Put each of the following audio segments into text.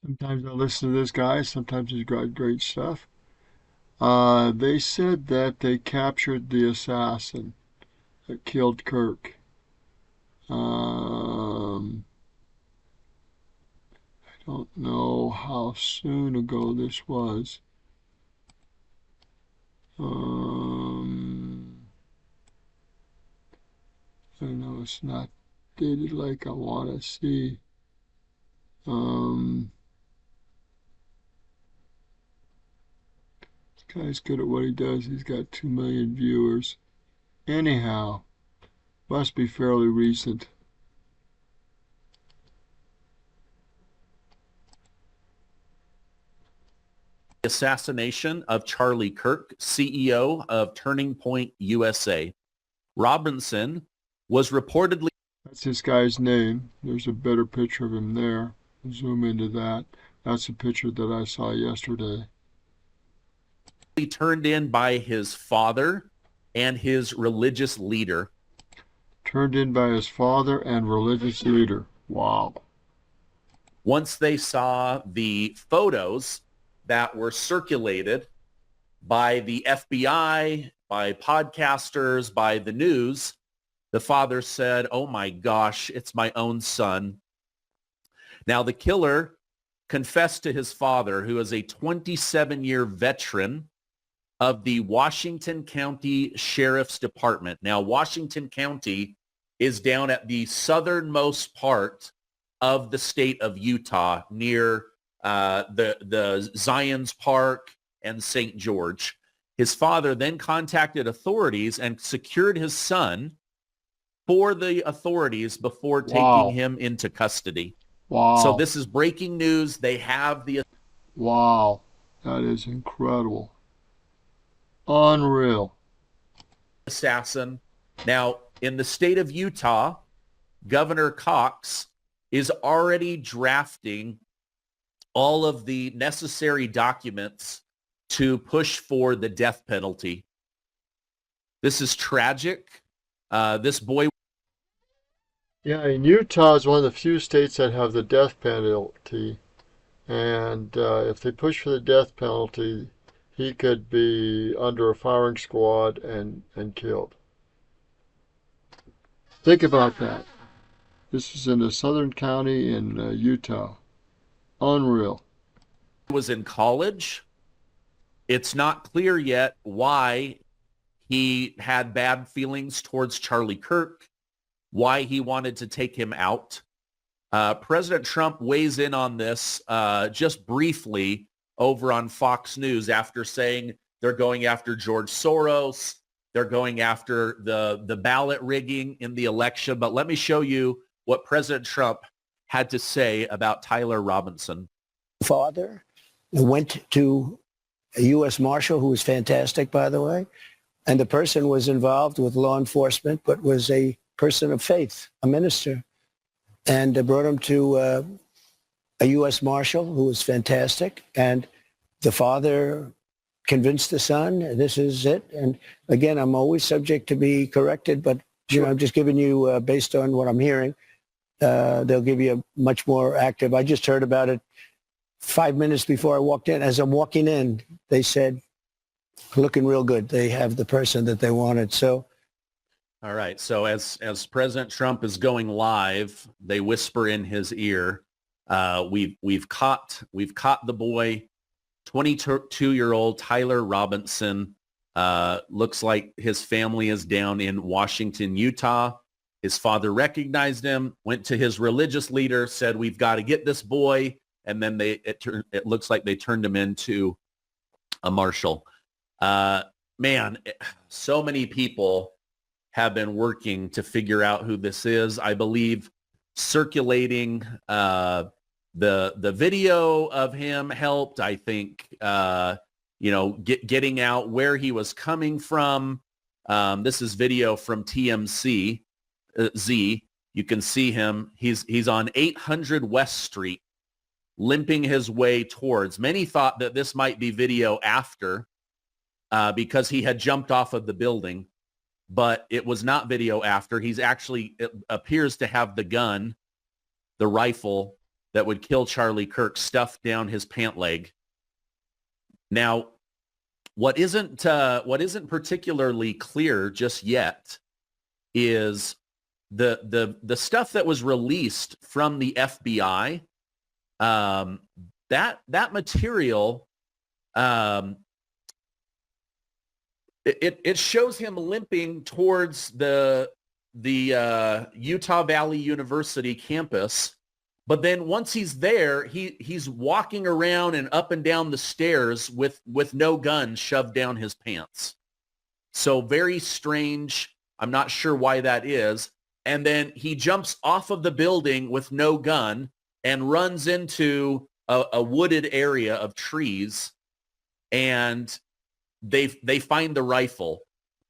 Sometimes I listen to this guy, sometimes he's got great stuff. They said that they captured the assassin that killed Kirk. I don't know how soon ago this was. Um, I know it's not dated like I want to see. Um, this guy's good at what he does. He's got 2 million viewers. Anyhow, must be fairly recent. Assassination of Charlie Kirk, CEO of Turning Point USA. Robinson was reportedly That's this guy's name. There's a better picture of him there. Zoom into that. That's a picture that I saw yesterday. turned in by his father and his religious leader. Turned in by his father and religious leader. Wow. Once they saw the photos that were circulated by the FBI, by podcasters, by the news, the father said, "Oh my gosh, it's my own son." Now, the killer confessed to his father, who is a 27-year veteran of the Washington County Sheriff's Department. Now, Washington County is down at the southernmost part of the state of Utah, near the Zions Park and St. George. His father then contacted authorities and secured his son for the authorities before taking Wow. him into custody. So Wow. this is breaking news. They have the Wow. That is incredible. Unreal. assassin. Now, in the state of Utah, Governor Cox is already drafting all of the necessary documents to push for the death penalty. This is tragic. This boy. Yeah, and Utah is one of the few states that have the death penalty. And if they push for the death penalty, he could be under a firing squad and killed. Think about that. This is in a southern county in Utah. Unreal. Was in college. It's not clear yet why he had bad feelings towards Charlie Kirk, why he wanted to take him out. President Trump weighs in on this just briefly over on Fox News after saying they're going after George Soros. They're going after the ballot rigging in the election. But let me show you what President Trump had to say about Tyler Robinson. Father went to a U.S. Marshal who was fantastic, by the way, and the person was involved with law enforcement, but was a person of faith, a minister, and brought him to a U.S. Marshal who was fantastic, and the father convinced the son, this is it. And again, I'm always subject to be corrected, but I'm just giving you, based on what I'm hearing, they'll give you a much more active. I just heard about it 5 minutes before I walked in. As I'm walking in, they said, looking real good. They have the person that they wanted. So, all right. So as President Trump is going live, they whisper in his ear, we've caught the boy, 22-year-old Tyler Robinson. Looks like his family is down in Washington, Utah. His father recognized him, went to his religious leader, said, "We've got to get this boy." And then it looks like they turned him into a marshal. Man, so many people have been working to figure out who this is. I believe circulating the video of him helped. I think getting out where he was coming from. This is video from TMZ. You can see him. He's on 800 West Street, limping his way towards. Many thought that this might be video after because he had jumped off of the building, but it was not video after. It appears to have the gun, the rifle that would kill Charlie Kirk stuffed down his pant leg. Now, what isn't particularly clear just yet is the stuff that was released from the FBI. That material, it shows him limping towards the Utah Valley University campus. But then once he's there, he's walking around and up and down the stairs with no gun shoved down his pants. So very strange. I'm not sure why that is. And then he jumps off of the building with no gun and runs into a wooded area of trees, and they find the rifle.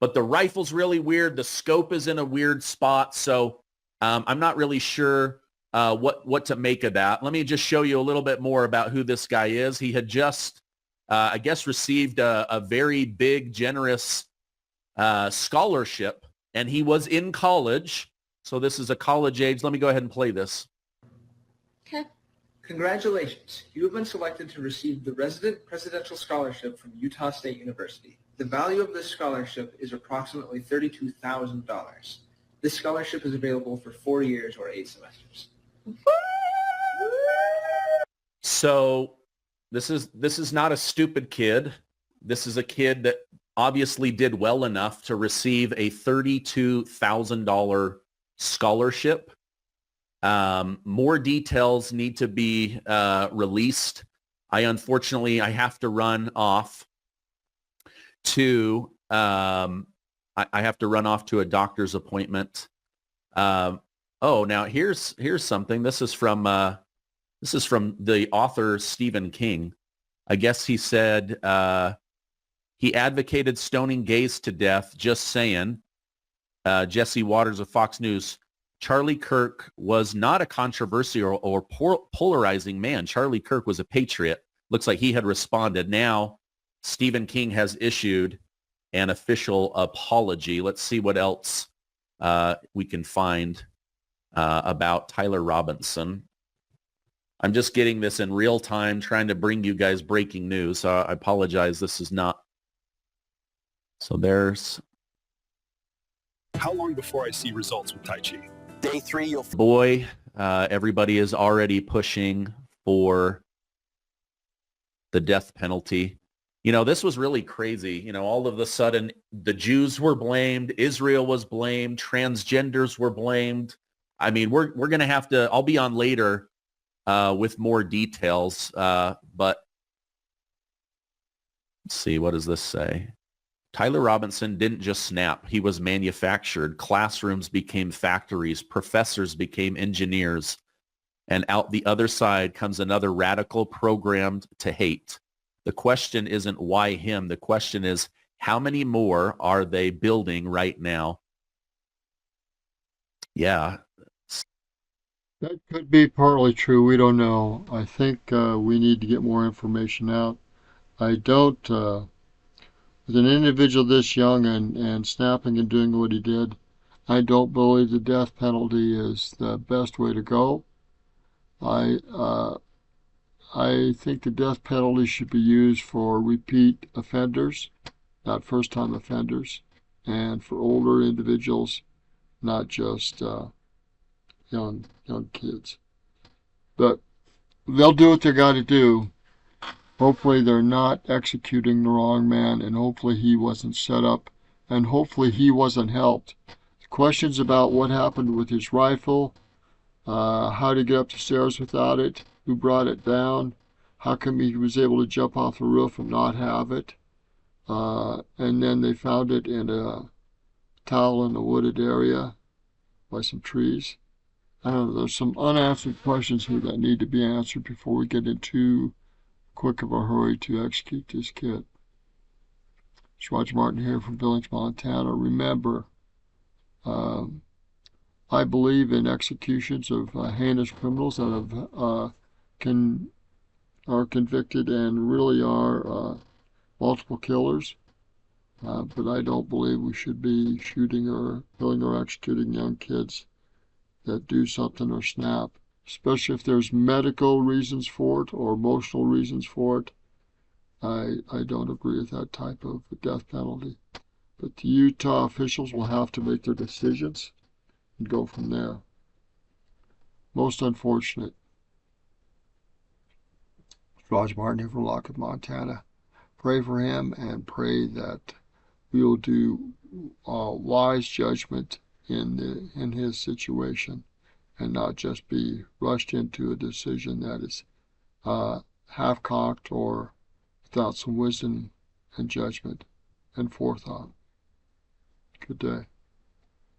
But the rifle's really weird. The scope is in a weird spot. So I'm not really sure what to make of that. Let me just show you a little bit more about who this guy is. He had just, I guess, received a very big, generous scholarship, and he was in college. So this is a college age. Let me go ahead and play this. Okay. Congratulations. You have been selected to receive the Resident Presidential Scholarship from Utah State University. The value of this scholarship is approximately $32,000. This scholarship is available for 4 years or 8 semesters. So this is not a stupid kid. This is a kid that obviously did well enough to receive a $32,000 scholarship. More details need to be released. Unfortunately, I have to run off to I have to run off to a doctor's appointment. Now here's something. This is from the author Stephen King. I guess he said he advocated stoning gays to death. Just saying. Jesse Waters of Fox News. Charlie Kirk was not a controversial or polarizing man. Charlie Kirk was a patriot. Looks like he had responded. Now, Stephen King has issued an official apology. Let's see what else we can find about Tyler Robinson. I'm just getting this in real time, trying to bring you guys breaking news. So I apologize. This is not. So there's. How long before I see results with Tai Chi? Day 3, you'll... Boy, everybody is already pushing for the death penalty. You know, this was really crazy. You know, all of a sudden, the Jews were blamed. Israel was blamed. Transgenders were blamed. I mean, we're going to have to... I'll be on later with more details. But let's see. What does this say? Tyler Robinson didn't just snap. He was manufactured. Classrooms became factories. Professors became engineers. And out the other side comes another radical programmed to hate. The question isn't why him. The question is, how many more are they building right now? Yeah. That could be partly true. We don't know. I think we need to get more information out. I don't... with an individual this young and snapping and doing what he did, I don't believe the death penalty is the best way to go. I think the death penalty should be used for repeat offenders, not first-time offenders, and for older individuals, not just young kids. But they'll do what they got to do. Hopefully they're not executing the wrong man, and hopefully he wasn't set up, and hopefully he wasn't helped. Questions about what happened with his rifle, how to get up the stairs without it, who brought it down, how come he was able to jump off the roof and not have it, and then they found it in a towel in a wooded area by some trees. I don't know, there's some unanswered questions here that need to be answered before we get into quick of a hurry to execute this kid. It's Roger Martin here from Billings, Montana. Remember, I believe in executions of heinous criminals that are convicted and really are multiple killers. But I don't believe we should be shooting or killing or executing young kids that do something or snap. especially if there's medical reasons for it or emotional reasons for it. I don't agree with that type of death penalty. But the Utah officials will have to make their decisions and go from there. Most unfortunate. Raj Martin here from Lockwood, Montana. Pray for him and pray that we will do wise judgment in his situation and not just be rushed into a decision that is half-cocked or without some wisdom and judgment and forethought. Good day.